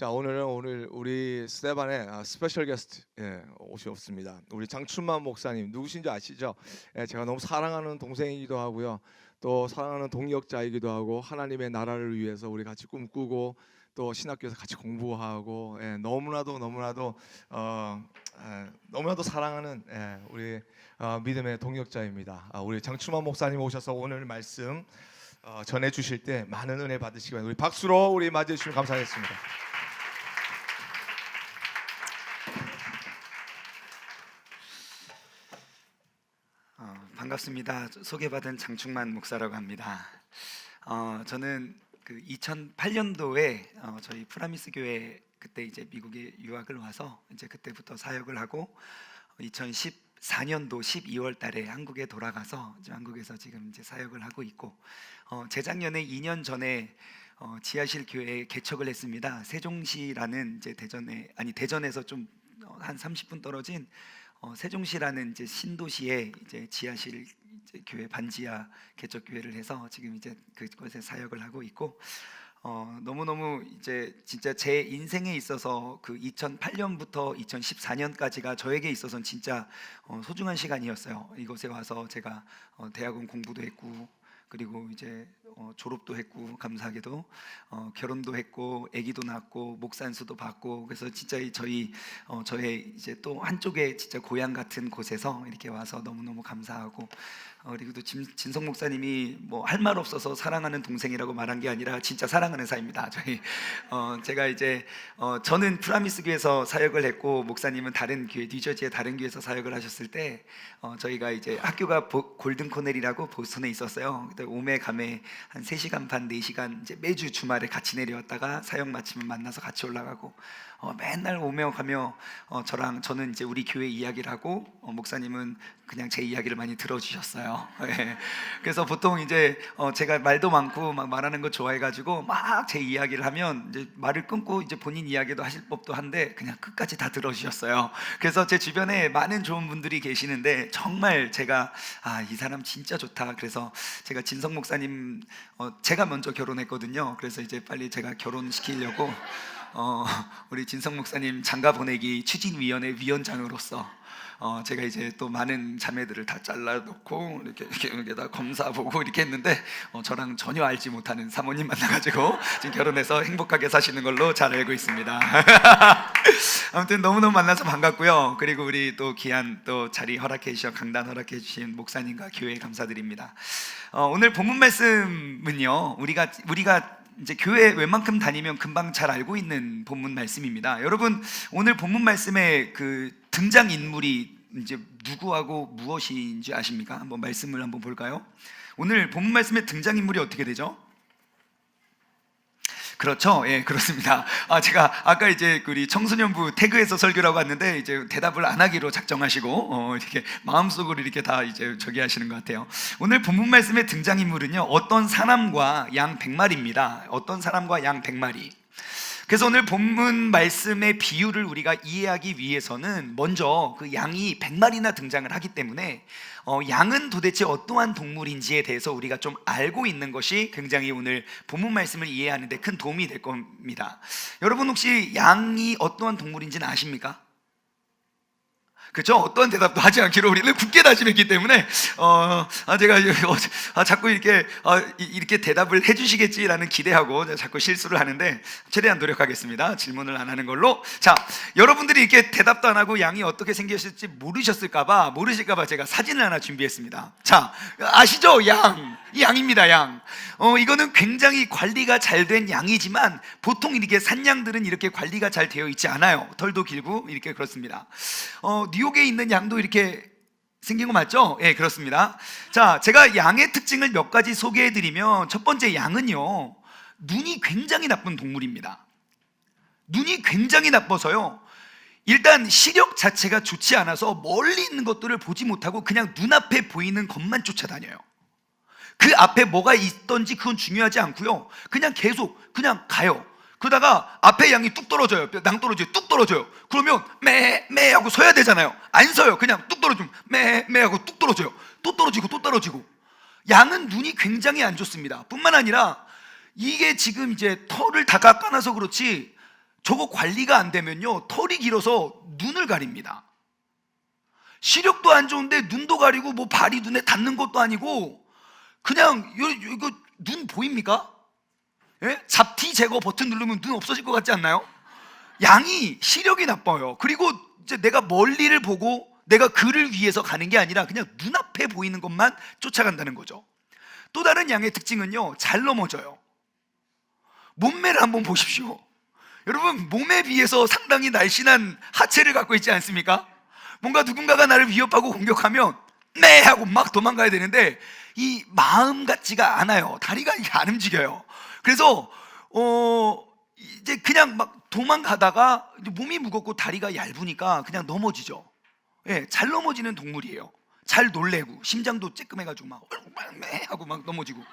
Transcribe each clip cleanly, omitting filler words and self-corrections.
자, 오늘 우리 스테반의 스페셜 게스트 오셨습니다. 우리 장춘만 목사님 누구신지 아시죠? 제가 너무 사랑하는 동생이기도 하고요. 또 사랑하는 동역자이기도 하고 하나님의 나라를 위해서 우리 같이 꿈꾸고 또 신학교에서 같이 공부하고 너무나도 사랑하는 우리 믿음의 동역자입니다. 우리 장춘만 목사님 오셔서 오늘 말씀 전해 주실 때 많은 은혜 받으시기 바랍니다. 우리 박수로 우리 맞이해 주시면 감사하겠습니다. 반갑습니다. 소개받은 장충만 목사라고 합니다. 저는 그 2008년도에 저희 프라미스 교회 그때 이제 미국에 유학을 와서 이제 그때부터 사역을 하고 2014년도 12월 달에 한국에 돌아가서 이제 한국에서 지금 이제 사역을 하고 있고 재작년에 2년 전에 지하실 교회에 개척을 했습니다. 세종시라는 이제 대전에서 좀 한 30분 떨어진 세종시라는 이제 신도시에 이제 지하실 이제 교회 반지하 개척 교회를 해서 지금 이제 그곳에 사역을 하고 있고 너무너무 이제 진짜 제 인생에 있어서 그 2008년부터 2014년까지가 저에게 있어서는 진짜 소중한 시간이었어요. 이곳에 와서 제가 대학원 공부도 했고 그리고 이제 졸업도 했고 감사하게도 결혼도 했고 아기도 낳고 목산수도 받고 그래서 진짜 저의 이제 또 한쪽에 진짜 고향 같은 곳에서 이렇게 와서 너무너무 감사하고 그리고 또 진성 목사님이 뭐 할 말 없어서 사랑하는 동생이라고 말한 게 아니라 진짜 사랑하는 사이입니다. 제가 이제 저는 프라미스 교회에서 사역을 했고 목사님은 다른 교회 뉴저지의 다른 교회에서 사역을 하셨을 때 저희가 이제 학교가 골든 코넬이라고 보스턴에 있었어요. 그때 오매 가매 한 3시간 반 4시간 이제 매주 주말에 같이 내려왔다가 사역 마치면 만나서 같이 올라가고 맨날 오며 가며 저는 이제 우리 교회 이야기를 하고 목사님은 그냥 제 이야기를 많이 들어주셨어요. 그래서 보통 이제 제가 말도 많고 막 말하는 거 좋아해가지고 막 제 이야기를 하면 이제 말을 끊고 이제 본인 이야기도 하실 법도 한데 그냥 끝까지 다 들어주셨어요. 그래서 제 주변에 많은 좋은 분들이 계시는데 정말 제가 이 사람 진짜 좋다. 그래서 제가 진성 목사님 제가 먼저 결혼했거든요. 그래서 이제 빨리 제가 결혼시키려고 우리 진성 목사님 장가 보내기 추진위원회 위원장으로서 제가 이제 또 많은 자매들을 다 잘라놓고 이렇게 다 검사 보고 이렇게 했는데 저랑 전혀 알지 못하는 사모님 만나가지고 지금 결혼해서 행복하게 사시는 걸로 잘 알고 있습니다. 아무튼 너무너무 만나서 반갑고요. 그리고 우리 또 귀한 또 자리 허락해 주셔 강단 허락해 주신 목사님과 교회 감사드립니다. 오늘 본문 말씀은요 우리가 이제 교회 웬만큼 다니면 금방 잘 알고 있는 본문 말씀입니다. 여러분 오늘 본문 말씀의 그 등장 인물이 이제 누구하고 무엇인지 아십니까? 한번 말씀을 한번 볼까요? 오늘 본문 말씀의 등장 인물이 어떻게 되죠? 그렇죠. 예, 그렇습니다. 제가 아까 이제 우리 청소년부 태그에서 설교라고 왔는데 이제 대답을 안 하기로 작정하시고 이렇게 마음속으로 이렇게 다 이제 저기 하시는 것 같아요. 오늘 본문 말씀의 등장인물은요 어떤 사람과 양 100마리입니다. 어떤 사람과 양 100마리. 그래서 오늘 본문 말씀의 비유를 우리가 이해하기 위해서는 먼저 그 양이 100마리나 등장을 하기 때문에 양은 도대체 어떠한 동물인지에 대해서 우리가 좀 알고 있는 것이 굉장히 오늘 본문 말씀을 이해하는 데 큰 도움이 될 겁니다. 여러분 혹시 양이 어떠한 동물인지는 아십니까? 그렇죠? 어떤 대답도 하지 않기로 우리는 굳게 다짐했기 때문에 제가 자꾸 이렇게 대답을 해주시겠지라는 기대하고 자꾸 실수를 하는데 최대한 노력하겠습니다. 질문을 안 하는 걸로. 자, 여러분들이 이렇게 대답도 안 하고 양이 어떻게 생겼을지 모르실까봐 제가 사진을 하나 준비했습니다. 자, 아시죠? 이 양입니다. 양. 이거는 굉장히 관리가 잘 된 양이지만 보통 이렇게 산양들은 이렇게 관리가 잘 되어 있지 않아요. 털도 길고 이렇게 그렇습니다. 뉴욕에 있는 양도 이렇게 생긴 거 맞죠? 예, 그렇습니다. 자, 제가 양의 특징을 몇 가지 소개해 드리면 첫 번째 양은요 눈이 굉장히 나쁜 동물입니다. 눈이 굉장히 나빠서요 일단 시력 자체가 좋지 않아서 멀리 있는 것들을 보지 못하고 그냥 눈앞에 보이는 것만 쫓아다녀요. 그 앞에 뭐가 있던지 그건 중요하지 않고요 그냥 계속 그냥 가요. 그러다가 앞에 양이 뚝 떨어져요. 낭떠러지에 뚝 떨어져요. 그러면 매 하고 서야 되잖아요. 안 서요. 그냥 뚝 떨어지면 매 하고 뚝 떨어져요. 또 떨어지고 또 떨어지고. 양은 눈이 굉장히 안 좋습니다. 뿐만 아니라 이게 지금 이제 털을 다 깎아놔서 그렇지 저거 관리가 안 되면요, 털이 길어서 눈을 가립니다. 시력도 안 좋은데 눈도 가리고 뭐 발이 눈에 닿는 것도 아니고 그냥 이거 눈 보입니까? 예? 잡티 제거 버튼 누르면 눈 없어질 것 같지 않나요? 양이 시력이 나빠요. 그리고 이제 내가 멀리를 보고 내가 그를 위해서 가는 게 아니라 그냥 눈앞에 보이는 것만 쫓아간다는 거죠. 또 다른 양의 특징은요, 잘 넘어져요. 몸매를 한번 보십시오. 여러분, 몸에 비해서 상당히 날씬한 하체를 갖고 있지 않습니까? 뭔가 누군가가 나를 위협하고 공격하면 네 하고 막 도망가야 되는데 이 마음 같지가 않아요. 다리가 이게 안 움직여요. 그래서 이제 그냥 막 도망가다가 몸이 무겁고 다리가 얇으니까 그냥 넘어지죠. 예, 잘 넘어지는 동물이에요. 잘 놀래고 심장도 쬐끔해가지고 막 하고 막 넘어지고.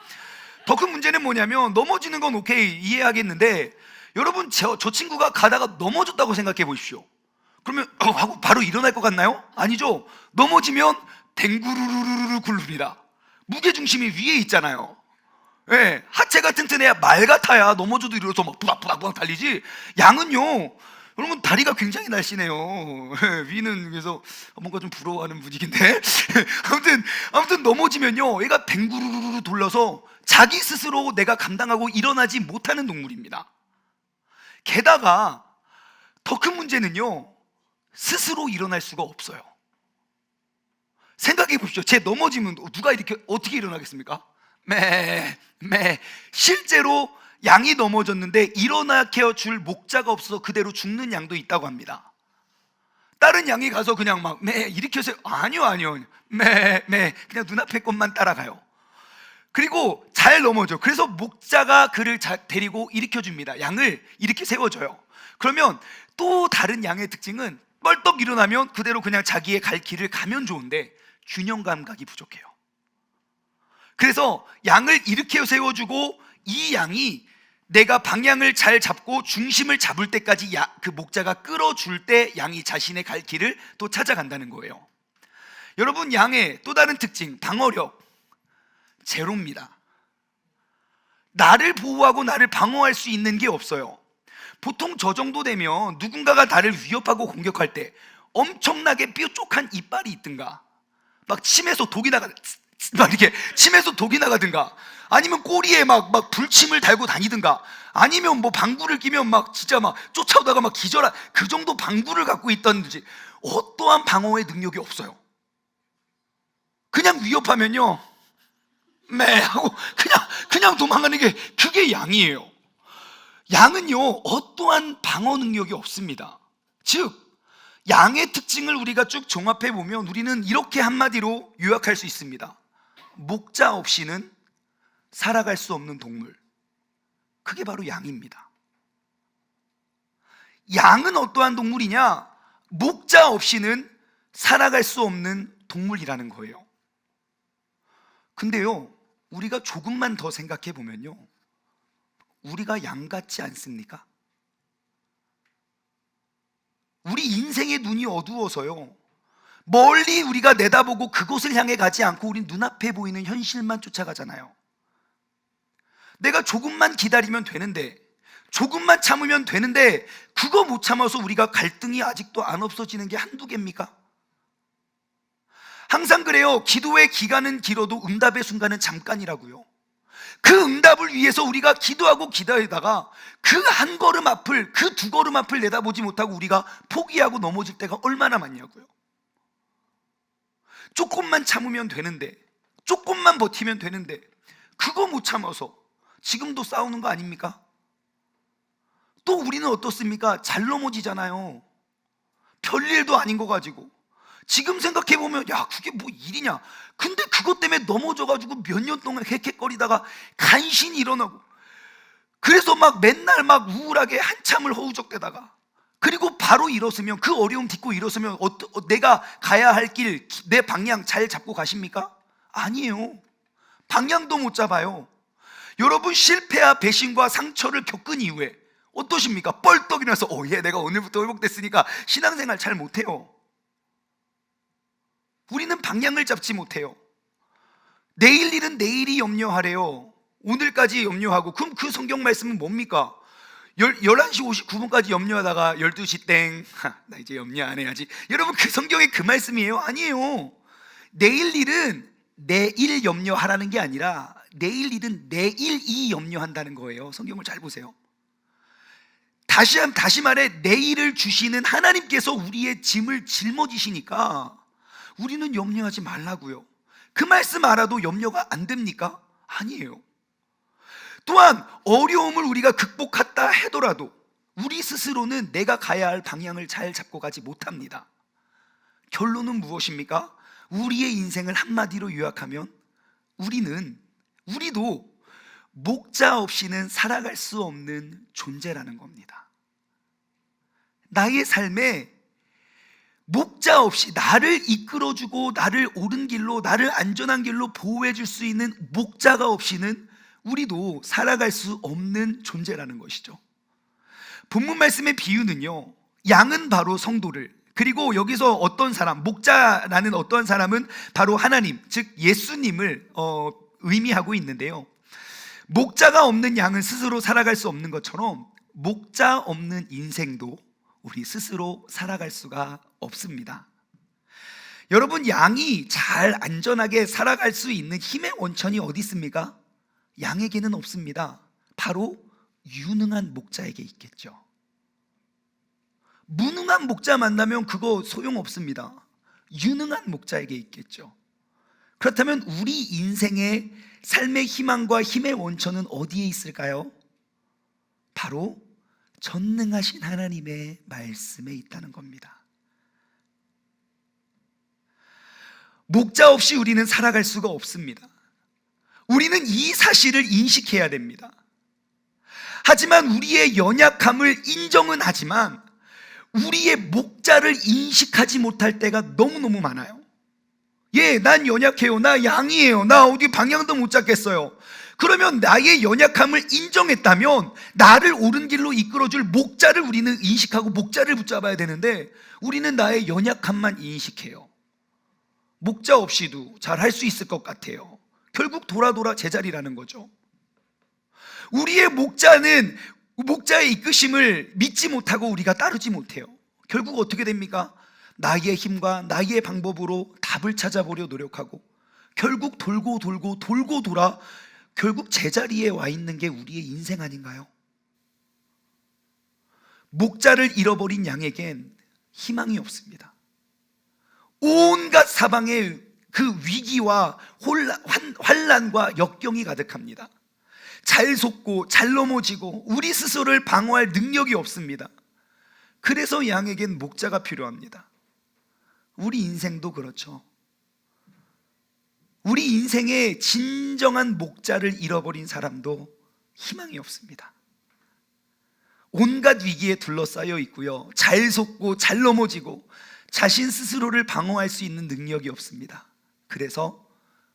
더 큰 문제는 뭐냐면, 넘어지는 건 오케이, 이해하겠는데 여러분, 저 친구가 가다가 넘어졌다고 생각해 보십시오. 그러면 하고 바로 일어날 것 같나요? 아니죠. 넘어지면 댕구르르르르 굴릅니다. 무게중심이 위에 있잖아요. 예, 하체가 튼튼해야 말 같아야 넘어져도 일어서 막 부닥부닥 달리지. 양은요, 여러분, 다리가 굉장히 날씬해요. 예, 위는 그래서 뭔가 좀 부러워하는 분위기인데 아무튼 넘어지면요, 얘가 뱅구르르르 돌려서 자기 스스로 내가 감당하고 일어나지 못하는 동물입니다. 게다가 더 큰 문제는요, 스스로 일어날 수가 없어요. 생각해 보십시오. 쟤 넘어지면 누가 이렇게 어떻게 일어나겠습니까? 실제로 양이 넘어졌는데 일어나게 줄 목자가 없어서 그대로 죽는 양도 있다고 합니다. 다른 양이 가서 그냥 막 일으켜서 아니요 그냥 눈앞에 것만 따라가요. 그리고 잘 넘어져. 그래서 목자가 그를 데리고 일으켜줍니다. 양을 이렇게 세워줘요. 그러면 또 다른 양의 특징은 뻘떡 일어나면 그대로 그냥 자기의 갈 길을 가면 좋은데 균형 감각이 부족해요. 그래서 양을 이렇게 세워주고 이 양이 내가 방향을 잘 잡고 중심을 잡을 때까지 그 목자가 끌어줄 때 양이 자신의 갈 길을 또 찾아간다는 거예요. 여러분, 양의 또 다른 특징, 방어력 제로입니다. 나를 보호하고 나를 방어할 수 있는 게 없어요. 보통 저 정도 되면 누군가가 나를 위협하고 공격할 때 엄청나게 뾰족한 이빨이 있든가, 막 침에서 독이 나가든가, 아니면 꼬리에 막 불침을 달고 다니든가, 아니면 뭐 방구를 끼면 막 진짜 막 쫓아오다가 막 기절한 그 정도 방구를 갖고 있던지 어떠한 방어의 능력이 없어요. 그냥 위협하면요 하고 그냥 도망가는 게 그게 양이에요. 양은요 어떠한 방어 능력이 없습니다. 즉, 양의 특징을 우리가 쭉 종합해 보면 우리는 이렇게 한마디로 요약할 수 있습니다. 목자 없이는 살아갈 수 없는 동물, 그게 바로 양입니다. 양은 어떠한 동물이냐? 목자 없이는 살아갈 수 없는 동물이라는 거예요. 근데요, 우리가 조금만 더 생각해 보면요, 우리가 양 같지 않습니까? 우리 인생의 눈이 어두워서요, 멀리 우리가 내다보고 그곳을 향해 가지 않고 우리 눈앞에 보이는 현실만 쫓아가잖아요. 내가 조금만 기다리면 되는데, 조금만 참으면 되는데, 그거 못 참아서 우리가 갈등이 아직도 안 없어지는 게 한두 개입니까? 항상 그래요. 기도의 기간은 길어도 응답의 순간은 잠깐이라고요. 그 응답을 위해서 우리가 기도하고 기다리다가 그 한 걸음 앞을, 그 두 걸음 앞을 내다보지 못하고 우리가 포기하고 넘어질 때가 얼마나 많냐고요. 조금만 참으면 되는데, 조금만 버티면 되는데, 그거 못 참아서 지금도 싸우는 거 아닙니까? 또 우리는 어떻습니까? 잘 넘어지잖아요. 별일도 아닌 거 가지고. 지금 생각해보면 야, 그게 뭐 일이냐. 근데 그것 때문에 넘어져가지고 몇 년 동안 헥헥거리다가 간신히 일어나고, 그래서 막 맨날 막 우울하게 한참을 허우적대다가, 그리고 바로 일어서면, 그 어려움 딛고 일어서면 내가 가야 할 길, 내 방향 잘 잡고 가십니까? 아니에요. 방향도 못 잡아요. 여러분, 실패와 배신과 상처를 겪은 이후에 어떠십니까? 뻘떡 일어나서 내가 오늘부터 회복됐으니까 신앙생활 잘 못해요. 우리는 방향을 잡지 못해요. 내일 일은 내일이 염려하래요. 오늘까지 염려하고. 그럼 그 성경 말씀은 뭡니까? 11시 59분까지 염려하다가 12시 땡, 나 이제 염려 안 해야지. 여러분, 그 성경에 그 말씀이에요? 아니에요. 내일 일은 내일 염려하라는 게 아니라 내일 일은 내일이 염려한다는 거예요. 성경을 잘 보세요. 다시 말해, 내일을 주시는 하나님께서 우리의 짐을 짊어지시니까 우리는 염려하지 말라고요. 그 말씀 알아도 염려가 안 됩니까? 아니에요. 또한 어려움을 우리가 극복했다 하더라도 우리 스스로는 내가 가야 할 방향을 잘 잡고 가지 못합니다. 결론은 무엇입니까? 우리의 인생을 한마디로 요약하면 우리도 목자 없이는 살아갈 수 없는 존재라는 겁니다. 나의 삶에 목자 없이 나를 이끌어주고 나를 옳은 길로, 나를 안전한 길로 보호해 줄 수 있는 목자가 없이는 우리도 살아갈 수 없는 존재라는 것이죠. 본문 말씀의 비유는요, 양은 바로 성도를, 그리고 여기서 어떤 사람, 목자라는 어떤 사람은 바로 하나님, 즉 예수님을 의미하고 있는데요, 목자가 없는 양은 스스로 살아갈 수 없는 것처럼 목자 없는 인생도 우리 스스로 살아갈 수가 없습니다. 여러분, 양이 잘 안전하게 살아갈 수 있는 힘의 원천이 어디 있습니까? 양에게는 없습니다. 바로 유능한 목자에게 있겠죠. 무능한 목자 만나면 그거 소용없습니다. 유능한 목자에게 있겠죠. 그렇다면 우리 인생의 삶의 희망과 힘의 원천은 어디에 있을까요? 바로 전능하신 하나님의 말씀에 있다는 겁니다. 목자 없이 우리는 살아갈 수가 없습니다. 우리는 이 사실을 인식해야 됩니다. 하지만 우리의 연약함을 인정은 하지만 우리의 목자를 인식하지 못할 때가 너무너무 많아요. 난 연약해요. 나 양이에요. 나 어디 방향도 못 잡겠어요. 그러면 나의 연약함을 인정했다면 나를 옳은 길로 이끌어줄 목자를 우리는 인식하고 목자를 붙잡아야 되는데 우리는 나의 연약함만 인식해요. 목자 없이도 잘 할 수 있을 것 같아요. 결국 돌아 제자리라는 거죠. 우리의 목자의 이끄심을 믿지 못하고 우리가 따르지 못해요. 결국 어떻게 됩니까? 나의 힘과 나의 방법으로 답을 찾아보려 노력하고 결국 돌고 돌아 결국 제자리에 와 있는 게 우리의 인생 아닌가요? 목자를 잃어버린 양에겐 희망이 없습니다. 온갖 사방에 그 위기와 환난과 역경이 가득합니다. 잘 속고 잘 넘어지고 우리 스스로를 방어할 능력이 없습니다. 그래서 양에겐 목자가 필요합니다. 우리 인생도 그렇죠. 우리 인생의 진정한 목자를 잃어버린 사람도 희망이 없습니다. 온갖 위기에 둘러싸여 있고요, 잘 속고 잘 넘어지고 자신 스스로를 방어할 수 있는 능력이 없습니다. 그래서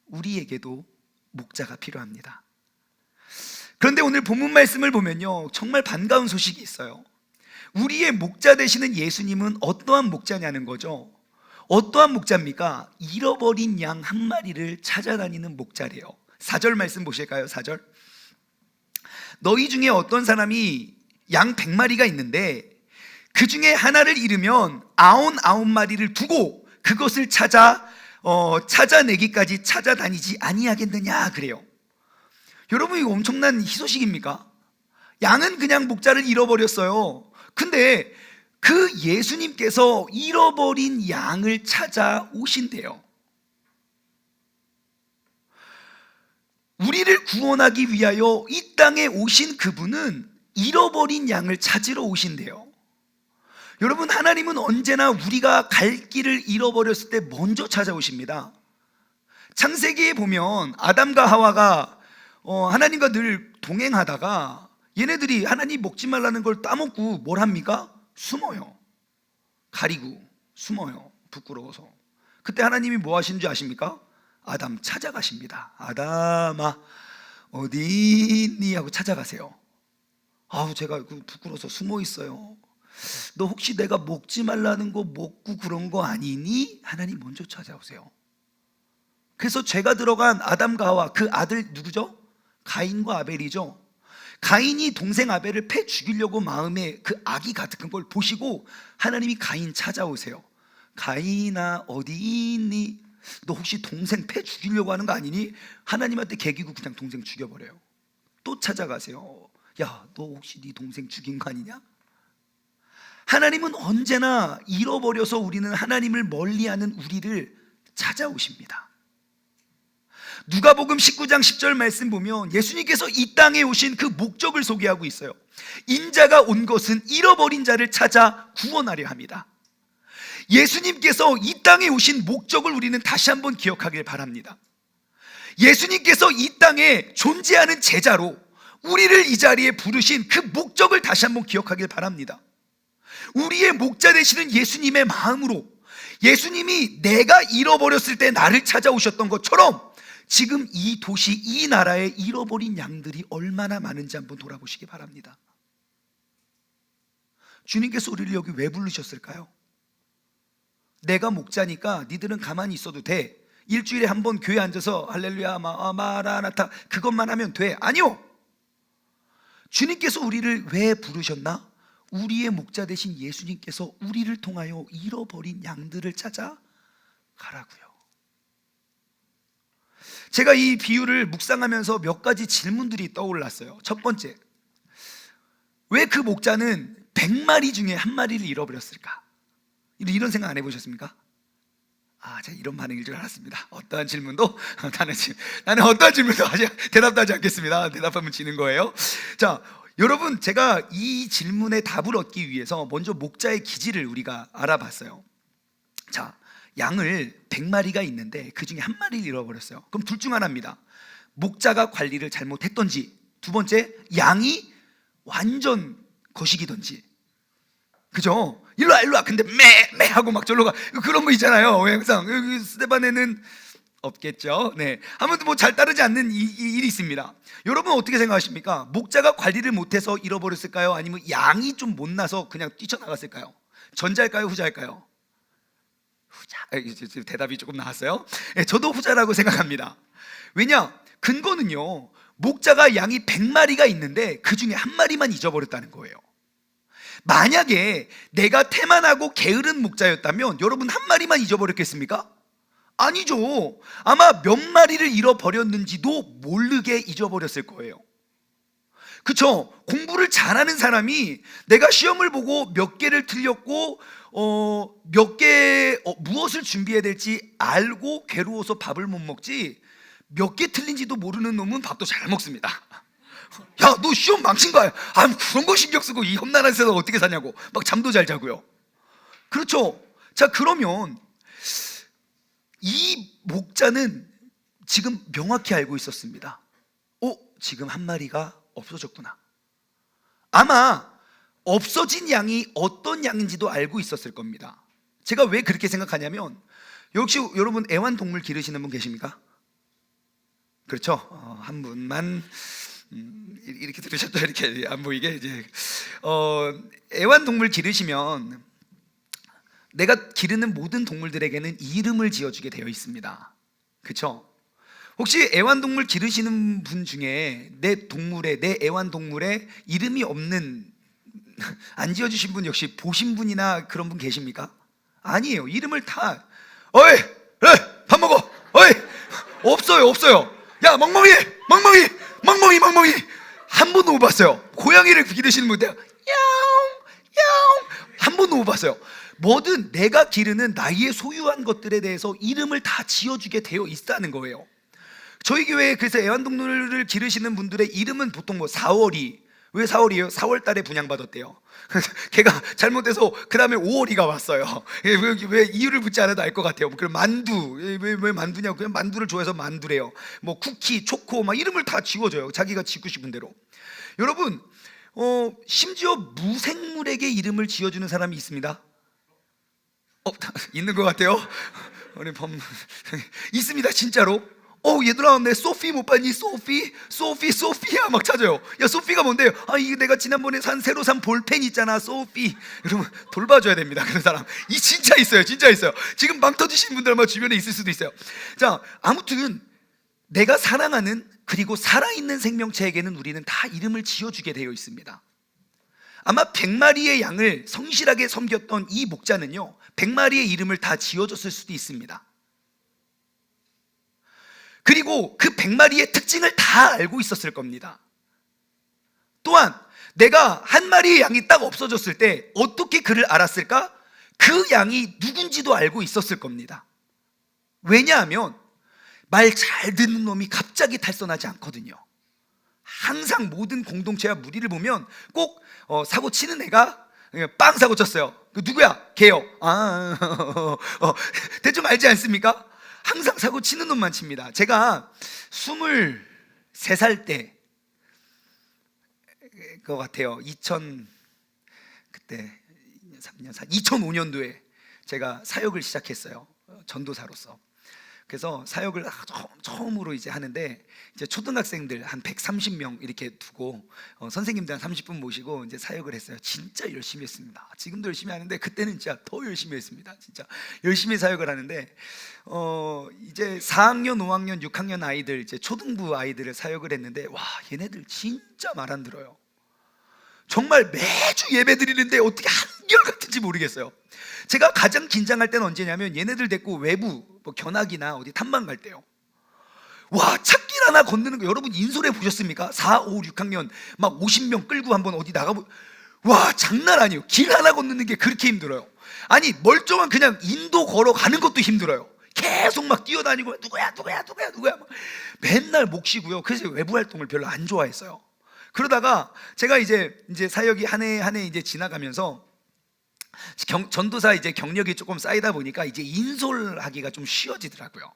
우리에게도 목자가 필요합니다. 그런데 오늘 본문 말씀을 보면요, 정말 반가운 소식이 있어요. 우리의 목자 되시는 예수님은 어떠한 목자냐는 거죠. 어떠한 목자입니까? 잃어버린 양 한 마리를 찾아다니는 목자래요. 4절 말씀 보실까요? 4절. 너희 중에 어떤 사람이 양 100마리가 있는데 그 중에 하나를 잃으면 99마리를 두고 그것을 찾아내기까지 찾아다니지 아니하겠느냐 그래요. 여러분, 이거 엄청난 희소식입니까? 양은 그냥 목자를 잃어버렸어요. 근데 그 예수님께서 잃어버린 양을 찾아오신대요. 우리를 구원하기 위하여 이 땅에 오신 그분은 잃어버린 양을 찾으러 오신대요. 여러분, 하나님은 언제나 우리가 갈 길을 잃어버렸을 때 먼저 찾아오십니다. 창세기에 보면 아담과 하와가 하나님과 늘 동행하다가 얘네들이 하나님 먹지 말라는 걸 따먹고 뭘 합니까? 숨어요. 가리고 숨어요. 부끄러워서. 그때 하나님이 뭐 하신 줄 아십니까? 아담 찾아가십니다. 아담아 어디 있니? 하고 찾아가세요. 제가 부끄러워서 숨어 있어요. 너 혹시 내가 먹지 말라는 거 먹고 그런 거 아니니? 하나님 먼저 찾아오세요. 그래서 죄가 들어간 아담과 하와, 그 아들 누구죠? 가인과 아벨이죠. 가인이 동생 아벨을 패 죽이려고 마음에 그 악이 가득한 걸 보시고 하나님이 가인 찾아오세요. 가인아 어디 있니? 너 혹시 동생 패 죽이려고 하는 거 아니니? 하나님한테 개기고 그냥 동생 죽여버려요. 또 찾아가세요. 야, 너 혹시 네 동생 죽인 거 아니냐? 하나님은 언제나 잃어버려서 우리는 하나님을 멀리하는 우리를 찾아오십니다. 누가복음 19장 10절 말씀 보면 예수님께서 이 땅에 오신 그 목적을 소개하고 있어요. 인자가 온 것은 잃어버린 자를 찾아 구원하려 합니다. 예수님께서 이 땅에 오신 목적을 우리는 다시 한번 기억하길 바랍니다. 예수님께서 이 땅에 존재하는 제자로 우리를 이 자리에 부르신 그 목적을 다시 한번 기억하길 바랍니다. 우리의 목자 되시는 예수님의 마음으로 예수님이 내가 잃어버렸을 때 나를 찾아오셨던 것처럼 지금 이 도시, 이 나라에 잃어버린 양들이 얼마나 많은지 한번 돌아보시기 바랍니다. 주님께서 우리를 여기 왜 부르셨을까요? 내가 목자니까 니들은 가만히 있어도 돼. 일주일에 한 번 교회 앉아서 할렐루야 마라나타 그것만 하면 돼. 아니요. 주님께서 우리를 왜 부르셨나? 우리의 목자 되신 예수님께서 우리를 통하여 잃어버린 양들을 찾아 가라고요. 제가 이 비유를 묵상하면서 몇 가지 질문들이 떠올랐어요. 첫 번째, 왜 그 목자는 100마리 중에 한 마리를 잃어버렸을까? 이런 생각 안 해보셨습니까? 제가 이런 반응일 줄 알았습니다. 어떠한 질문도 나는 어떠한 질문도 대답도 하지 않겠습니다. 대답하면 지는 거예요. 자, 여러분, 제가 이 질문에 답을 얻기 위해서 먼저 목자의 기질을 우리가 알아봤어요. 자, 양을 100마리가 있는데 그 중에 한 마리를 잃어버렸어요. 그럼 둘 중 하나입니다. 목자가 관리를 잘못했던지, 두 번째, 양이 완전 거식이던지. 그죠? 일로와 근데 매 하고 막 절로 가. 그런 거 있잖아요. 항상 스데반에는 없겠죠. 네, 아무튼 뭐 잘 따르지 않는 일이 있습니다. 여러분 어떻게 생각하십니까? 목자가 관리를 못해서 잃어버렸을까요? 아니면 양이 좀 못나서 그냥 뛰쳐나갔을까요? 전자일까요? 후자일까요? 후자. 대답이 조금 나왔어요. 네, 저도 후자라고 생각합니다. 왜냐? 근거는요, 목자가 양이 100마리가 있는데 그 중에 한 마리만 잊어버렸다는 거예요. 만약에 내가 태만하고 게으른 목자였다면 여러분 한 마리만 잊어버렸겠습니까? 아니죠. 아마 몇 마리를 잃어버렸는지도 모르게 잊어버렸을 거예요. 그쵸? 공부를 잘하는 사람이 내가 시험을 보고 몇 개를 틀렸고 무엇을 준비해야 될지 알고 괴로워서 밥을 못 먹지, 몇 개 틀린지도 모르는 놈은 밥도 잘 먹습니다. 야, 너 시험 망친 거야. 그런 거 신경 쓰고 이 험난한 세상 어떻게 사냐고 막 잠도 잘 자고요. 그렇죠? 자, 그러면 이 목자는 지금 명확히 알고 있었습니다. 지금 한 마리가 없어졌구나. 아마 없어진 양이 어떤 양인지도 알고 있었을 겁니다. 제가 왜 그렇게 생각하냐면, 역시 여러분 애완동물 기르시는 분 계십니까? 그렇죠? 한 분만 이렇게 들으셨죠? 이렇게 안 보이게 이제 애완동물 기르시면 내가 기르는 모든 동물들에게는 이름을 지어주게 되어 있습니다. 그렇죠? 혹시 애완동물 기르시는 분 중에 내 애완동물에 이름이 없는, 안 지어주신 분 혹시 보신 분이나 그런 분 계십니까? 아니에요. 이름을 다 어이 밥 먹어 어이 없어요. 야 멍멍이 한 번도 못 봤어요. 고양이를 기르시는 분들 야옹 한 번도 못 봤어요. 뭐든 내가 기르는 나의 소유한 것들에 대해서 이름을 다 지어주게 되어 있다는 거예요. 저희 교회에 그래서 애완동물을 기르시는 분들의 이름은 보통 뭐 4월이, 왜 4월이에요? 4월 달에 분양받았대요. 걔가 잘못해서 그 다음에 5월이가 왔어요. 왜 이유를 묻지 않아도 알 것 같아요. 그럼 만두, 왜 만두냐고. 그냥 만두를 좋아해서 만두래요. 뭐 쿠키, 초코 막 이름을 다 지워줘요. 자기가 짓고 싶은 대로. 여러분 심지어 무생물에게 이름을 지어주는 사람이 있습니다. 있는 것 같아요. 우리 있습니다, 진짜로. 얘들아, 내 소피 못 봤니? 소피야 막 찾아요. 야, 소피가 뭔데요? 이게 내가 지난번에 새로 산 볼펜 있잖아, 소피. 여러분 돌봐줘야 됩니다, 그런 사람. 진짜 있어요. 지금 망 터지신 분들 아마 주변에 있을 수도 있어요. 자, 아무튼 내가 사랑하는 그리고 살아있는 생명체에게는 우리는 다 이름을 지어주게 되어 있습니다. 아마 100마리의 양을 성실하게 섬겼던 이 목자는요, 100마리의 이름을 다 지어줬을 수도 있습니다. 그리고 그 100마리의 특징을 다 알고 있었을 겁니다. 또한 내가 한 마리의 양이 딱 없어졌을 때 어떻게 그를 알았을까? 그 양이 누군지도 알고 있었을 겁니다. 왜냐하면 말 잘 듣는 놈이 갑자기 탈선하지 않거든요. 항상 모든 공동체와 무리를 보면 꼭 사고 치는 애가 빵 사고 쳤어요. 그 누구야? 걔요. 대충 알지 않습니까? 항상 사고 치는 놈만 칩니다. 제가 23살 때 것 같아요. 2005년도에 제가 사역을 시작했어요. 전도사로서. 그래서 사역을 처음으로 이제 하는데, 이제 초등학생들 한 130명 이렇게 두고 선생님들 한 30분 모시고 이제 사역을 했어요. 진짜 열심히 했습니다. 지금도 열심히 하는데 그때는 진짜 더 열심히 했습니다. 진짜 열심히 사역을 하는데 이제 4학년, 5학년, 6학년 아이들, 이제 초등부 아이들을 사역을 했는데, 와, 얘네들 진짜 말 안 들어요. 정말 매주 예배 드리는데 어떻게 한결같은지 모르겠어요. 제가 가장 긴장할 때는 언제냐면 얘네들 데리고 외부 뭐 견학이나 어디 탐방 갈 때요. 와, 찾길 하나 건너는 거 여러분 인솔해 보셨습니까? 4, 5, 6학년 막 50명 끌고 한번 어디 나가보, 와, 장난 아니에요. 길 하나 건너는 게 그렇게 힘들어요. 아니, 멀쩡한 그냥 인도 걸어가는 것도 힘들어요. 계속 막 뛰어다니고 누구야 막 맨날 목 쉬고요. 그래서 외부 활동을 별로 안 좋아했어요. 그러다가 제가 이제 사역이 한 해 이제 지나가면서 전도사 이제 경력이 조금 쌓이다 보니까 이제 인솔하기가 좀 쉬워지더라고요.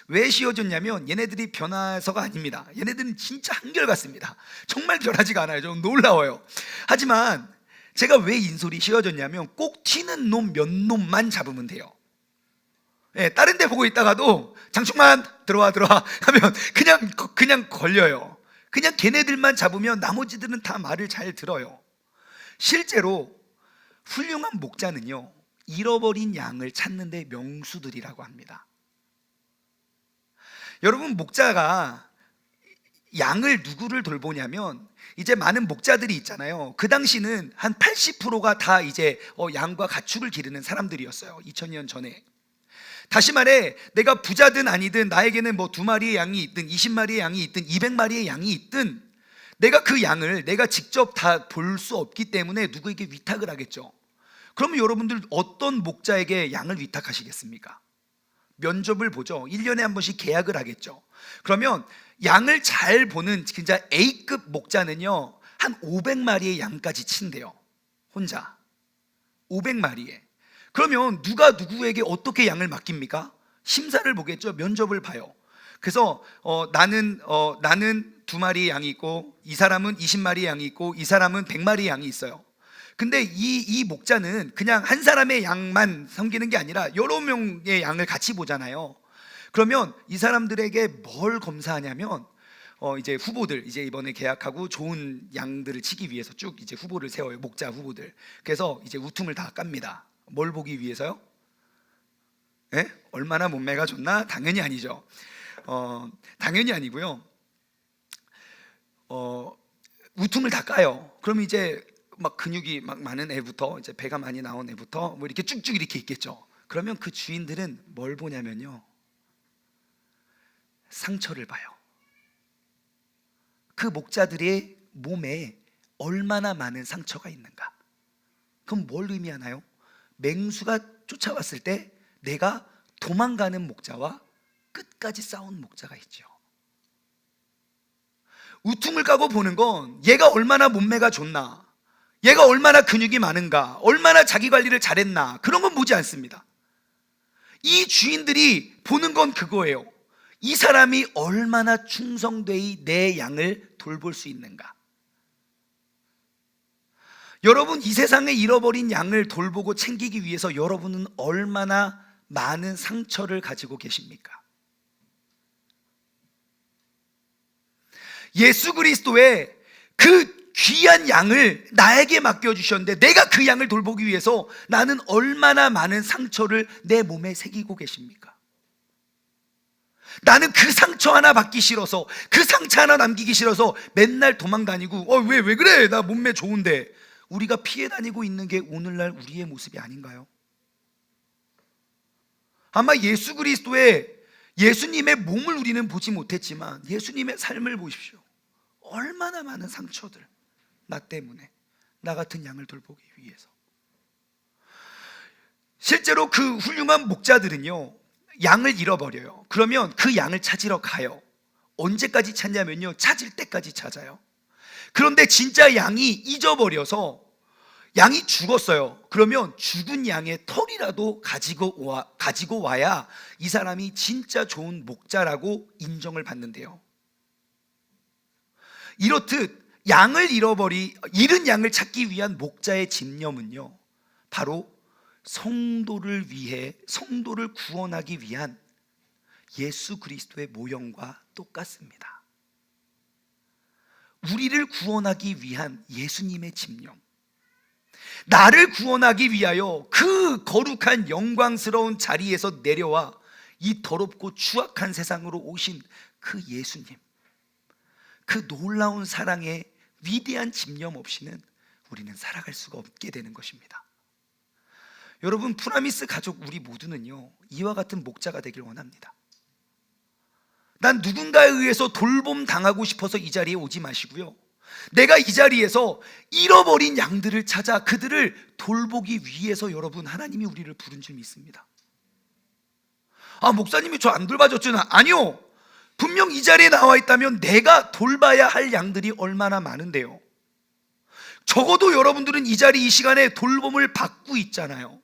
왜 쉬워졌냐면 얘네들이 변화서가 아닙니다. 얘네들은 진짜 한결같습니다. 정말 변하지가 않아요. 좀 놀라워요. 하지만 제가 왜 인솔이 쉬워졌냐면 꼭 튀는 놈 몇 놈만 잡으면 돼요. 예, 다른 데 보고 있다가도 장충만 들어와 하면 그냥 걸려요. 그냥 걔네들만 잡으면 나머지들은 다 말을 잘 들어요. 실제로 훌륭한 목자는요, 잃어버린 양을 찾는 데 명수들이라고 합니다. 여러분, 목자가 양을 누구를 돌보냐면, 이제 많은 목자들이 있잖아요. 그 당시는 한 80%가 다 이제 양과 가축을 기르는 사람들이었어요. 2000년 전에. 다시 말해, 내가 부자든 아니든 나에게는 뭐 2마리의 양이 있든 20마리의 양이 있든 200마리의 양이 있든 내가 그 양을 내가 직접 다 볼 수 없기 때문에 누구에게 위탁을 하겠죠. 그러면 여러분들 어떤 목자에게 양을 위탁하시겠습니까? 면접을 보죠. 1년에 한 번씩 계약을 하겠죠. 그러면 양을 잘 보는 진짜 A급 목자는요, 한 500마리의 양까지 친대요. 혼자 500마리에. 그러면 누가 누구에게 어떻게 양을 맡깁니까? 심사를 보겠죠. 면접을 봐요. 그래서 나는 2마리의 양이 있고, 이 사람은 20마리의 양이 있고, 이 사람은 100마리의 양이 있어요. 근데 이 목자는 그냥 한 사람의 양만 섬기는 게 아니라 여러 명의 양을 같이 보잖아요. 그러면 이 사람들에게 뭘 검사하냐면 이제 후보들, 이제 이번에 계약하고 좋은 양들을 치기 위해서 쭉 이제 후보를 세워요. 목자 후보들. 그래서 이제 우퉁을 다 깝니다. 뭘 보기 위해서요? 네? 얼마나 몸매가 좋나? 당연히 아니죠. 당연히 아니고요. 우퉁을 다 까요. 그럼 이제 막 근육이 막 많은 애부터, 이제 배가 많이 나온 애부터 뭐 이렇게 쭉쭉 이렇게 있겠죠. 그러면 그 주인들은 뭘 보냐면요, 상처를 봐요. 그 목자들의 몸에 얼마나 많은 상처가 있는가. 그럼 뭘 의미하나요? 맹수가 쫓아왔을 때 내가 도망가는 목자와 끝까지 싸운 목자가 있죠. 우퉁을 까고 보는 건 얘가 얼마나 몸매가 좋나, 얘가 얼마나 근육이 많은가, 얼마나 자기 관리를 잘했나, 그런 건 보지 않습니다. 이 주인들이 보는 건 그거예요. 이 사람이 얼마나 충성되이 내 양을 돌볼 수 있는가. 여러분, 이 세상에 잃어버린 양을 돌보고 챙기기 위해서 여러분은 얼마나 많은 상처를 가지고 계십니까? 예수 그리스도의 그 귀한 양을 나에게 맡겨주셨는데 내가 그 양을 돌보기 위해서 나는 얼마나 많은 상처를 내 몸에 새기고 계십니까? 나는 그 상처 하나 받기 싫어서, 그 상처 하나 남기기 싫어서 맨날 도망 다니고 왜 그래, 나 몸매 좋은데, 우리가 피해 다니고 있는 게 오늘날 우리의 모습이 아닌가요? 아마 예수 그리스도의, 예수님의 몸을 우리는 보지 못했지만 예수님의 삶을 보십시오. 얼마나 많은 상처들, 나 때문에, 나 같은 양을 돌보기 위해서. 실제로 그 훌륭한 목자들은요, 양을 잃어버려요. 그러면 그 양을 찾으러 가요. 언제까지 찾냐면요, 찾을 때까지 찾아요. 그런데 진짜 양이 잊어버려서 양이 죽었어요. 그러면 죽은 양의 털이라도 가지고 와야 이 사람이 진짜 좋은 목자라고 인정을 받는데요. 이렇듯 잃은 양을 찾기 위한 목자의 집념은요, 바로 성도를 위해, 성도를 구원하기 위한 예수 그리스도의 모형과 똑같습니다. 우리를 구원하기 위한 예수님의 집념, 나를 구원하기 위하여 그 거룩한 영광스러운 자리에서 내려와 이 더럽고 추악한 세상으로 오신 그 예수님, 그 놀라운 사랑의 위대한 집념 없이는 우리는 살아갈 수가 없게 되는 것입니다. 여러분, 프라미스 가족 우리 모두는요, 이와 같은 목자가 되길 원합니다. 난 누군가에 의해서 돌봄 당하고 싶어서 이 자리에 오지 마시고요, 내가 이 자리에서 잃어버린 양들을 찾아 그들을 돌보기 위해서 여러분, 하나님이 우리를 부른 줄 믿습니다. 목사님이 저 안 돌봐줬잖아. 아니요, 분명 이 자리에 나와 있다면 내가 돌봐야 할 양들이 얼마나 많은데요. 적어도 여러분들은 이 자리, 이 시간에 돌봄을 받고 있잖아요.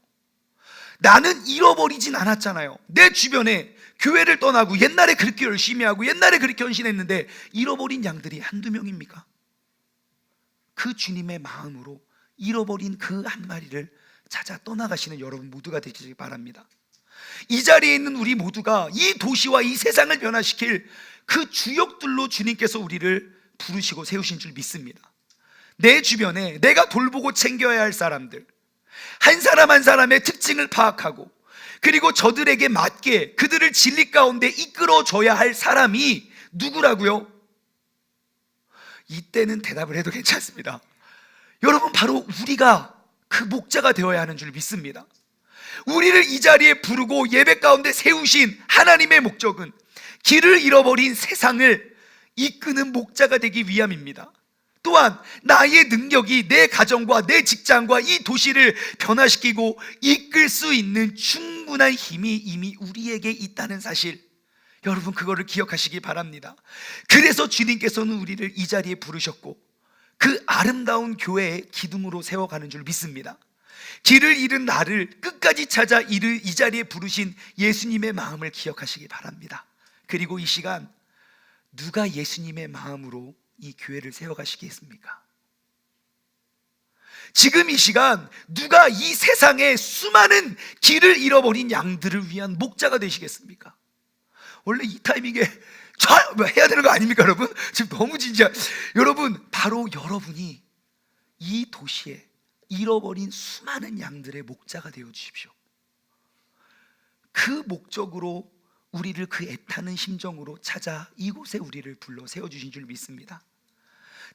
나는 잃어버리진 않았잖아요. 내 주변에 교회를 떠나고 옛날에 그렇게 열심히 하고 옛날에 그렇게 헌신했는데 잃어버린 양들이 한두 명입니까? 그 주님의 마음으로 잃어버린 그 한 마리를 찾아 떠나가시는 여러분 모두가 되시기 바랍니다. 이 자리에 있는 우리 모두가 이 도시와 이 세상을 변화시킬 그 주역들로 주님께서 우리를 부르시고 세우신 줄 믿습니다. 내 주변에 내가 돌보고 챙겨야 할 사람들, 한 사람 한 사람의 특징을 파악하고, 그리고 저들에게 맞게 그들을 진리 가운데 이끌어줘야 할 사람이 누구라고요? 이때는 대답을 해도 괜찮습니다. 여러분, 바로 우리가 그 목자가 되어야 하는 줄 믿습니다. 우리를 이 자리에 부르고 예배 가운데 세우신 하나님의 목적은 길을 잃어버린 세상을 이끄는 목자가 되기 위함입니다. 또한 나의 능력이 내 가정과 내 직장과 이 도시를 변화시키고 이끌 수 있는 충분한 힘이 이미 우리에게 있다는 사실, 여러분 그거를 기억하시기 바랍니다. 그래서 주님께서는 우리를 이 자리에 부르셨고 그 아름다운 교회의 기둥으로 세워가는 줄 믿습니다. 길을 잃은 나를 끝까지 찾아 이 자리에 부르신 예수님의 마음을 기억하시기 바랍니다. 그리고 이 시간, 누가 예수님의 마음으로 이 교회를 세워가시겠습니까? 지금 이 시간, 누가 이 세상의 수많은 길을 잃어버린 양들을 위한 목자가 되시겠습니까? 원래 이 타이밍에 해야 되는 거 아닙니까, 여러분? 지금 너무 진지한. 여러분, 바로 여러분이 이 도시에 잃어버린 수많은 양들의 목자가 되어 주십시오. 그 목적으로 우리를 그 애타는 심정으로 찾아 이곳에 우리를 불러 세워주신 줄 믿습니다.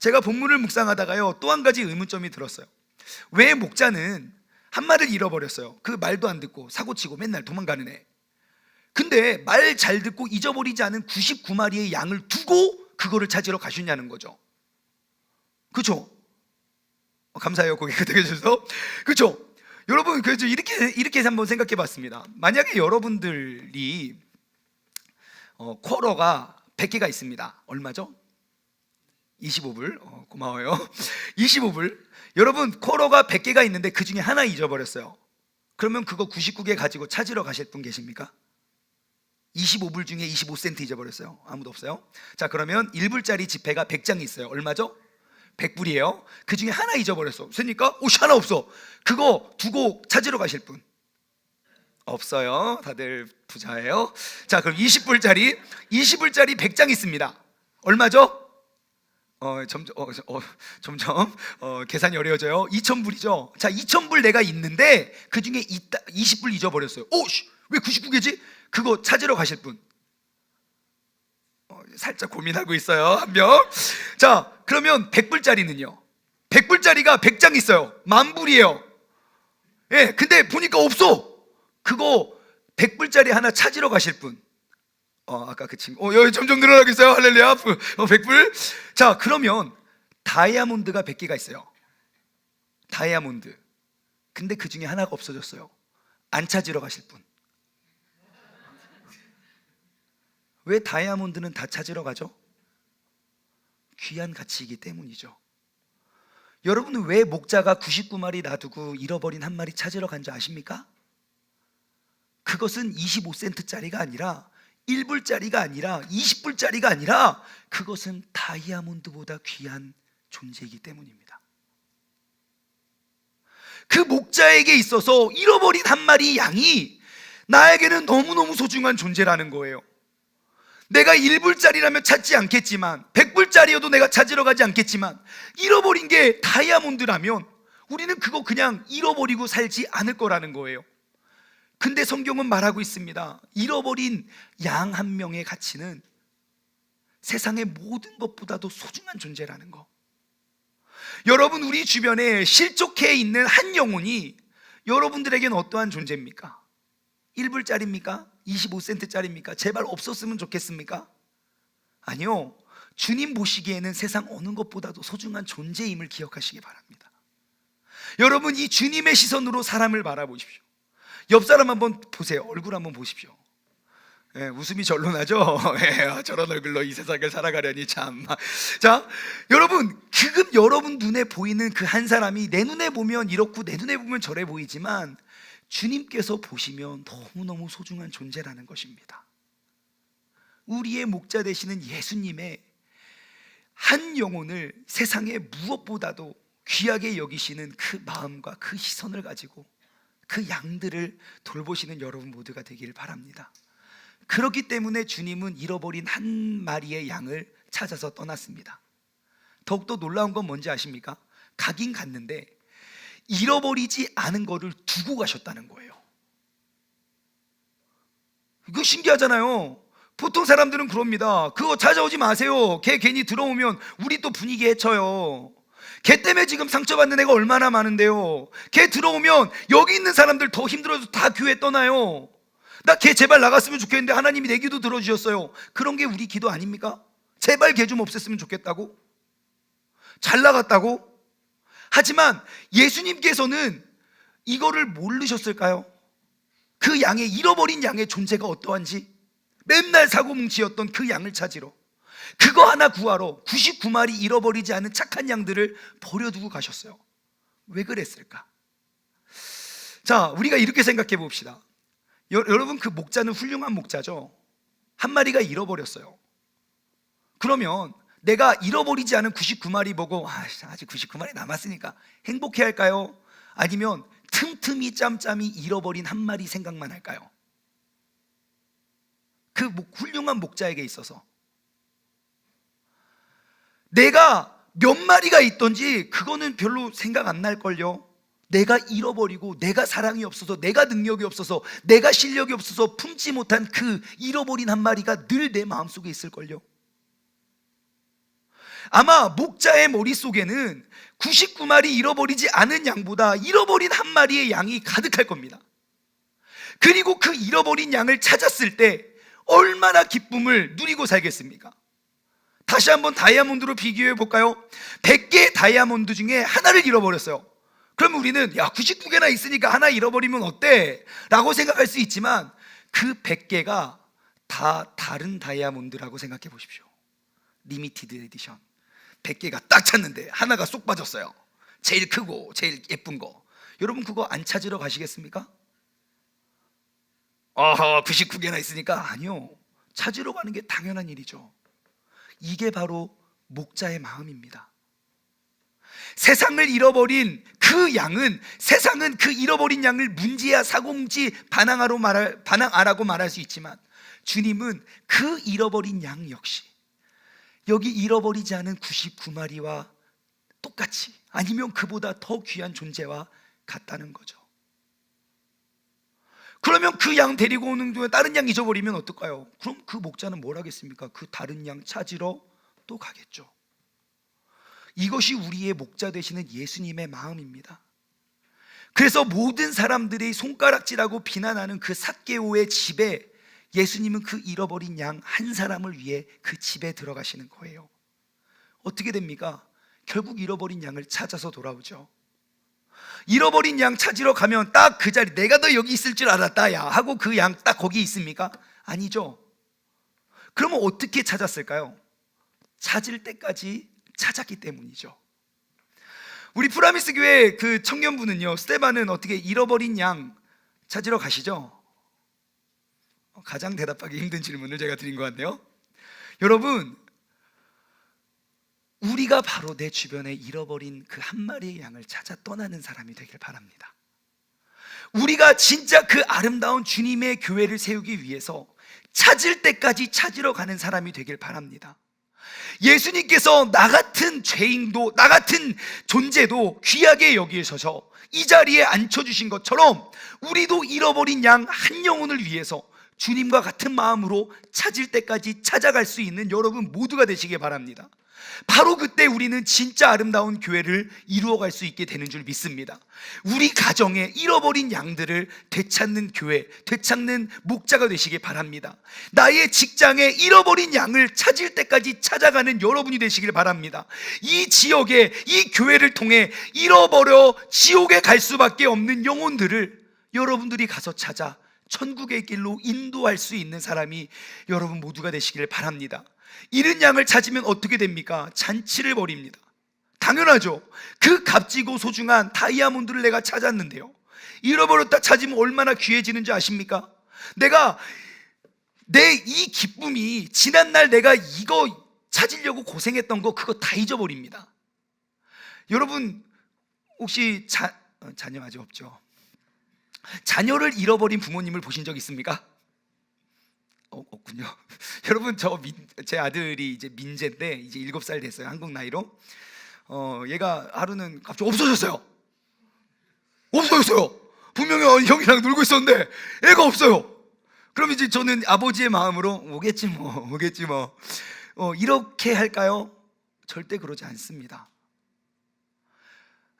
제가 본문을 묵상하다가요, 또 한 가지 의문점이 들었어요. 왜 목자는 한 마리를 잃어버렸어요? 그 말도 안 듣고 사고치고 맨날 도망가는 애. 근데 말 잘 듣고 잊어버리지 않은 99마리의 양을 두고 그거를 찾으러 가셨냐는 거죠. 그렇죠? 감사해요, 고개 끄덕여주셔서. 그렇죠? 여러분, 그래서 이렇게 한번 생각해 봤습니다. 만약에 여러분들이 쿼러가 100개가 있습니다. 얼마죠? 25불. 고마워요. 25불. 여러분, 쿼러가 100개가 있는데 그 중에 하나 잊어버렸어요. 그러면 그거 99개 가지고 찾으러 가실 분 계십니까? 25불 중에 25센트 잊어버렸어요. 아무도 없어요? 자, 그러면 1불짜리 지폐가 100장이 있어요. 얼마죠? 100불이에요. 그 중에 하나 잊어버렸어. 그러니까 하나 없어. 그거 두고 찾으러 가실 분 없어요. 다들 부자예요. 자, 그럼 20불짜리 100장 있습니다. 얼마죠? 점점 계산이 어려워져요. 2000불이죠. 자, 2000불 내가 있는데 그 중에 20불 잊어버렸어요. 왜 99개지? 그거 찾으러 가실 분 살짝 고민하고 있어요. 한 명. 자, 그러면 100불짜리는요? 100불짜리가 100장 있어요. 10,000불이에요. 예, 근데 보니까 없어. 그거 100불짜리 하나 찾으러 가실 분. 아까 그 친구. 여기 점점 늘어나고 있어요. 할렐루야. 100불. 자, 그러면 다이아몬드가 100개가 있어요. 다이아몬드. 근데 그 중에 하나가 없어졌어요. 안 찾으러 가실 분. 왜 다이아몬드는 다 찾으러 가죠? 귀한 가치이기 때문이죠. 여러분은 왜 목자가 99마리 놔두고 잃어버린 한 마리 찾으러 간 줄 아십니까? 그것은 25센트짜리가 아니라 1불짜리가 아니라 20불짜리가 아니라 그것은 다이아몬드보다 귀한 존재이기 때문입니다. 그 목자에게 있어서 잃어버린 한 마리 양이 나에게는 너무너무 소중한 존재라는 거예요. 내가 1불짜리라면 찾지 않겠지만 100불짜리여도 내가 찾으러 가지 않겠지만 잃어버린 게 다이아몬드라면 우리는 그거 그냥 잃어버리고 살지 않을 거라는 거예요. 근데 성경은 말하고 있습니다. 잃어버린 양 한 명의 가치는 세상의 모든 것보다도 소중한 존재라는 거. 여러분, 우리 주변에 실족해 있는 한 영혼이 여러분들에게는 어떠한 존재입니까? 1불짜리입니까? 25센트짜리입니까? 제발 없었으면 좋겠습니까? 아니요. 주님 보시기에는 세상 어느 것보다도 소중한 존재임을 기억하시기 바랍니다. 여러분, 이 주님의 시선으로 사람을 바라보십시오. 옆 사람 한번 보세요. 얼굴 한번 보십시오. 예, 웃음이 절로 나죠? 예, 저런 얼굴로 이 세상을 살아가려니 참. 자, 여러분, 지금 여러분 눈에 보이는 그 한 사람이 내 눈에 보면 이렇고 내 눈에 보면 저래 보이지만 주님께서 보시면 너무너무 소중한 존재라는 것입니다. 우리의 목자 되시는 예수님의 한 영혼을 세상의 무엇보다도 귀하게 여기시는 그 마음과 그 시선을 가지고 그 양들을 돌보시는 여러분 모두가 되기를 바랍니다. 그렇기 때문에 주님은 잃어버린 한 마리의 양을 찾아서 떠났습니다. 더욱더 놀라운 건 뭔지 아십니까? 가긴 갔는데 잃어버리지 않은 거를 두고 가셨다는 거예요. 이거 신기하잖아요. 보통 사람들은 그럽니다. 그거 찾아오지 마세요. 걔 괜히 들어오면 우리 또 분위기 해쳐요. 걔 때문에 지금 상처받는 애가 얼마나 많은데요. 걔 들어오면 여기 있는 사람들 더 힘들어서 다 교회 떠나요. 나 걔 제발 나갔으면 좋겠는데 하나님이 내 기도 들어주셨어요. 그런 게 우리 기도 아닙니까? 제발 걔 좀 없앴으면 좋겠다고? 잘 나갔다고? 하지만 예수님께서는 이거를 모르셨을까요? 그 양의, 잃어버린 양의 존재가 어떠한지 맨날 사고뭉치였던 그 양을 찾으러, 그거 하나 구하러 99마리 잃어버리지 않은 착한 양들을 버려두고 가셨어요. 왜 그랬을까? 자, 우리가 이렇게 생각해 봅시다. 여러분, 그 목자는 훌륭한 목자죠. 한 마리가 잃어버렸어요. 그러면 내가 잃어버리지 않은 99마리 보고 아직 99마리 남았으니까 행복해 할까요? 아니면 틈틈이 짬짬이 잃어버린 한 마리 생각만 할까요? 그 훌륭한 목자에게 있어서 내가 몇 마리가 있던지 그거는 별로 생각 안 날걸요. 내가 잃어버리고 내가 사랑이 없어서, 내가 능력이 없어서, 내가 실력이 없어서 품지 못한 그 잃어버린 한 마리가 늘 내 마음속에 있을걸요. 아마 목자의 머릿속에는 99마리 잃어버리지 않은 양보다 잃어버린 한 마리의 양이 가득할 겁니다. 그리고 그 잃어버린 양을 찾았을 때 얼마나 기쁨을 누리고 살겠습니까? 다시 한번 다이아몬드로 비교해 볼까요? 100개의 다이아몬드 중에 하나를 잃어버렸어요. 그럼 우리는 99개나 있으니까 하나 잃어버리면 어때? 라고 생각할 수 있지만 그 100개가 다 다른 다이아몬드라고 생각해 보십시오. 리미티드 에디션 100개가 딱 찾는데 하나가 쏙 빠졌어요. 제일 크고 제일 예쁜 거. 여러분, 그거 안 찾으러 가시겠습니까? 99개나 있으니까. 아니요, 찾으러 가는 게 당연한 일이죠. 이게 바로 목자의 마음입니다. 세상을 잃어버린 그 양은, 세상은 그 잃어버린 양을 문제야 사고뭉치 반항하라고 말할 수 있지만 주님은 그 잃어버린 양 역시 여기 잃어버리지 않은 99마리와 똑같이, 아니면 그보다 더 귀한 존재와 같다는 거죠. 그러면 그 양 데리고 오는 중에 다른 양 잊어버리면 어떨까요? 그럼 그 목자는 뭘 하겠습니까? 그 다른 양 찾으러 또 가겠죠. 이것이 우리의 목자 되시는 예수님의 마음입니다. 그래서 모든 사람들이 손가락질하고 비난하는 그 삭개오의 집에 예수님은 그 잃어버린 양 한 사람을 위해 그 집에 들어가시는 거예요. 어떻게 됩니까? 결국 잃어버린 양을 찾아서 돌아오죠. 잃어버린 양 찾으러 가면 딱 그 자리, 내가 너 여기 있을 줄 알았다 야 하고 그 양 딱 거기 있습니까? 아니죠. 그러면 어떻게 찾았을까요? 찾을 때까지 찾았기 때문이죠. 우리 프라미스 교회 그 청년부는요, 스테반은 어떻게 잃어버린 양 찾으러 가시죠? 가장 대답하기 힘든 질문을 제가 드린 것 같네요. 여러분, 우리가 바로 내 주변에 잃어버린 그 한 마리의 양을 찾아 떠나는 사람이 되길 바랍니다. 우리가 진짜 그 아름다운 주님의 교회를 세우기 위해서 찾을 때까지 찾으러 가는 사람이 되길 바랍니다. 예수님께서 나 같은 죄인도, 나 같은 존재도 귀하게 여기셔서 이 자리에 앉혀주신 것처럼 우리도 잃어버린 양 한 영혼을 위해서 주님과 같은 마음으로 찾을 때까지 찾아갈 수 있는 여러분 모두가 되시길 바랍니다. 바로 그때 우리는 진짜 아름다운 교회를 이루어갈 수 있게 되는 줄 믿습니다. 우리 가정에 잃어버린 양들을 되찾는 교회, 되찾는 목자가 되시길 바랍니다. 나의 직장에 잃어버린 양을 찾을 때까지 찾아가는 여러분이 되시길 바랍니다. 이 지역에, 이 교회를 통해 잃어버려 지옥에 갈 수밖에 없는 영혼들을 여러분들이 가서 찾아 천국의 길로 인도할 수 있는 사람이 여러분 모두가 되시길 바랍니다. 잃은 양을 찾으면 어떻게 됩니까? 잔치를 벌입니다. 당연하죠. 그 값지고 소중한 다이아몬드를 내가 찾았는데요, 잃어버렸다 찾으면 얼마나 귀해지는지 아십니까? 내가 내 이 기쁨이 지난날 내가 이거 찾으려고 고생했던 거 그거 다 잊어버립니다. 여러분 혹시 자녀 아직 없죠? 자녀를 잃어버린 부모님을 보신 적 있습니까? 없군요. 여러분 제 아들이 이제 민재인데 이제 7살 됐어요. 한국 나이로. 얘가 하루는 갑자기 없어졌어요. 분명히 형이랑 놀고 있었는데 애가 없어요. 그럼 이제 저는 아버지의 마음으로 오겠지 뭐 이렇게 할까요? 절대 그러지 않습니다.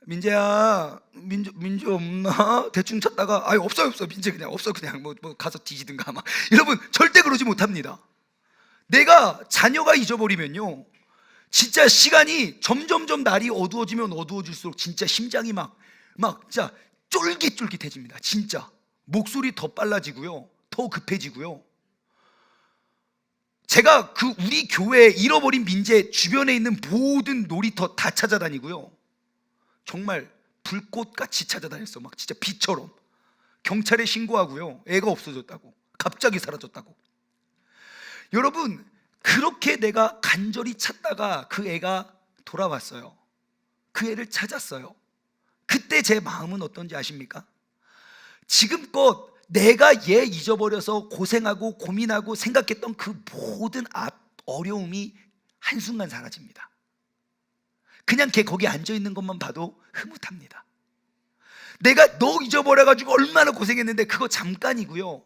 민재야, 민재 없나? 대충 찾다가 없어요. 민재 그냥 없어. 그냥 뭐 가서 뒤지든가 막. 여러분 절대 그러지 못합니다. 내가 자녀가 잊어버리면요, 진짜 시간이 점점점 날이 어두워지면 어두워질수록 진짜 심장이 막 진짜 쫄깃쫄깃해집니다. 진짜 목소리 더 빨라지고요, 더 급해지고요. 제가 그 우리 교회 잃어버린 민재 주변에 있는 모든 놀이터 다 찾아다니고요, 정말 불꽃같이 찾아다녔어. 막 진짜 빛처럼. 경찰에 신고하고요, 애가 없어졌다고, 갑자기 사라졌다고. 여러분 그렇게 내가 간절히 찾다가 그 애가 돌아왔어요. 그 애를 찾았어요. 그때 제 마음은 어떤지 아십니까? 지금껏 내가 얘 잊어버려서 고생하고 고민하고 생각했던 그 모든 어려움이 한순간 사라집니다. 그냥 걔 거기 앉아있는 것만 봐도 흐뭇합니다. 내가 너 잊어버려가지고 얼마나 고생했는데 그거 잠깐이고요,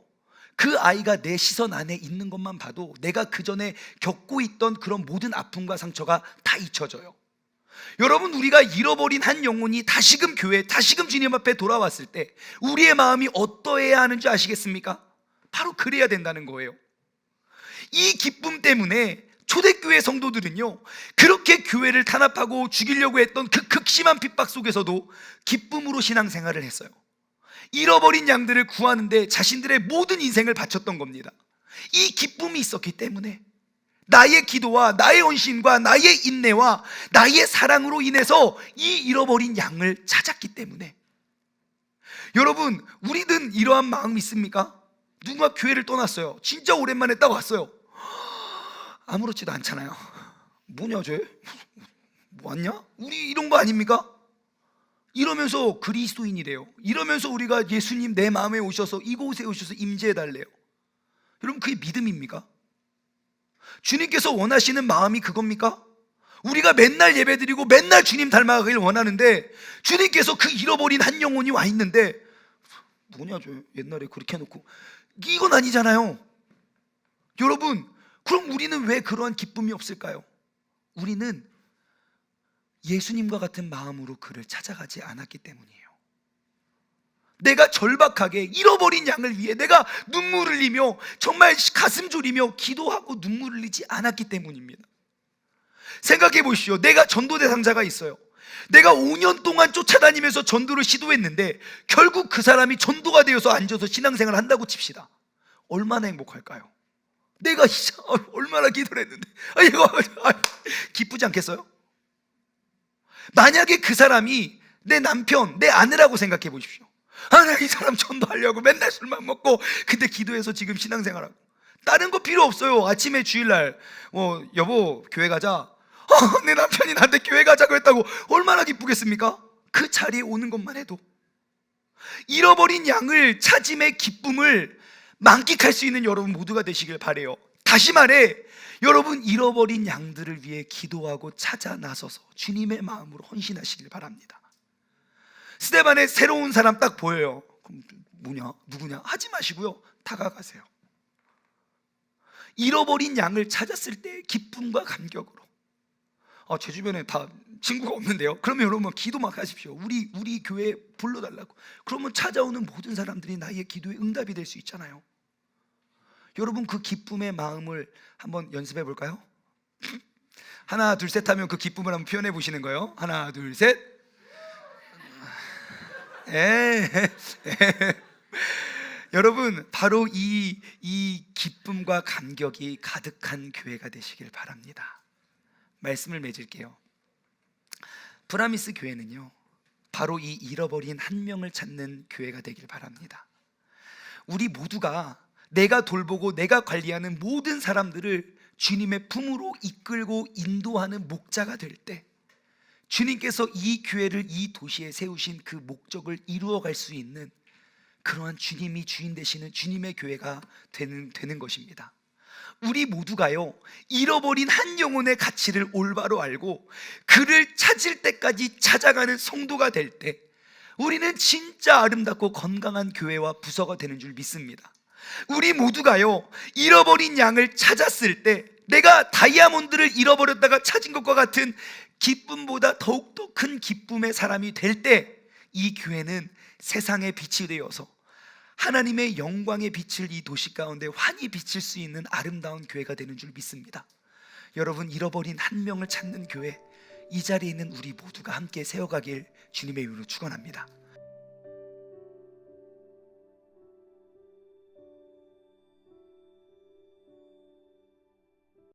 그 아이가 내 시선 안에 있는 것만 봐도 내가 그 전에 겪고 있던 그런 모든 아픔과 상처가 다 잊혀져요. 여러분 우리가 잃어버린 한 영혼이 다시금 교회, 다시금 주님 앞에 돌아왔을 때 우리의 마음이 어떠해야 하는지 아시겠습니까? 바로 그래야 된다는 거예요. 이 기쁨 때문에 초대교회 성도들은요, 그렇게 교회를 탄압하고 죽이려고 했던 그 극심한 핍박 속에서도 기쁨으로 신앙생활을 했어요. 잃어버린 양들을 구하는데 자신들의 모든 인생을 바쳤던 겁니다. 이 기쁨이 있었기 때문에, 나의 기도와 나의 헌신과 나의 인내와 나의 사랑으로 인해서 이 잃어버린 양을 찾았기 때문에. 여러분 우리는 이러한 마음이 있습니까? 누가 교회를 떠났어요. 진짜 오랜만에 딱 왔어요. 아무렇지도 않잖아요. 뭐냐 쟤? 뭐 왔냐? 우리 이런 거 아닙니까? 이러면서 그리스도인이래요. 이러면서 우리가 예수님 내 마음에 오셔서 이곳에 오셔서 임재해달래요. 여러분 그게 믿음입니까? 주님께서 원하시는 마음이 그겁니까? 우리가 맨날 예배드리고 맨날 주님 닮아가길 원하는데 주님께서 그 잃어버린 한 영혼이 와 있는데 누구냐 저 옛날에 그렇게 해놓고, 이건 아니잖아요. 여러분, 그럼 우리는 왜 그러한 기쁨이 없을까요? 우리는 예수님과 같은 마음으로 그를 찾아가지 않았기 때문이에요. 내가 절박하게 잃어버린 양을 위해 내가 눈물을 흘리며 정말 가슴 졸이며 기도하고 눈물을 흘리지 않았기 때문입니다. 생각해 보십시오. 내가 전도 대상자가 있어요. 내가 5년 동안 쫓아다니면서 전도를 시도했는데 결국 그 사람이 전도가 되어서 앉아서 신앙생활을 한다고 칩시다. 얼마나 행복할까요? 내가 얼마나 기도를 했는데 이거 기쁘지 않겠어요? 만약에 그 사람이 내 남편, 내 아내라고 생각해 보십시오. 나 이 사람 전도하려고 맨날 술만 먹고 근데 기도해서 지금 신앙생활하고 다른 거 필요 없어요. 아침에 주일날 여보 교회 가자. 내 남편이 나한테 교회 가자고 했다고 얼마나 기쁘겠습니까? 그 자리에 오는 것만 해도. 잃어버린 양을 찾음의 기쁨을 만끽할 수 있는 여러분 모두가 되시길 바래요. 다시 말해, 여러분 잃어버린 양들을 위해 기도하고 찾아 나서서 주님의 마음으로 헌신하시길 바랍니다. 스데반의 새로운 사람 딱 보여요. 그럼 뭐냐? 누구냐? 하지 마시고요, 다가가세요. 잃어버린 양을 찾았을 때 기쁨과 감격으로. 제 주변에 다 친구가 없는데요. 그러면 여러분 기도만 하십시오. 우리 교회에 불러달라고. 그러면 찾아오는 모든 사람들이 나의 기도에 응답이 될 수 있잖아요. 여러분 그 기쁨의 마음을 한번 연습해 볼까요? 하나 둘 셋 하면 그 기쁨을 한번 표현해 보시는 거예요. 하나 둘 셋. 여러분 바로 이 기쁨과 감격이 가득한 교회가 되시길 바랍니다. 말씀을 맺을게요. 브라미스 교회는요, 바로 이 잃어버린 한 명을 찾는 교회가 되길 바랍니다. 우리 모두가 내가 돌보고 내가 관리하는 모든 사람들을 주님의 품으로 이끌고 인도하는 목자가 될 때 주님께서 이 교회를 이 도시에 세우신 그 목적을 이루어갈 수 있는 그러한 주님이 주인 되시는 주님의 교회가 되는 것입니다. 우리 모두가요, 잃어버린 한 영혼의 가치를 올바로 알고 그를 찾을 때까지 찾아가는 성도가 될 때 우리는 진짜 아름답고 건강한 교회와 부서가 되는 줄 믿습니다. 우리 모두가요, 잃어버린 양을 찾았을 때 내가 다이아몬드를 잃어버렸다가 찾은 것과 같은 기쁨보다 더욱더 큰 기쁨의 사람이 될 때 이 교회는 세상의 빛이 되어서 하나님의 영광의 빛을 이 도시 가운데 환히 비칠 수 있는 아름다운 교회가 되는 줄 믿습니다. 여러분 잃어버린 한 명을 찾는 교회, 이 자리에 있는 우리 모두가 함께 세워가길 주님의 이름으로 축원합니다.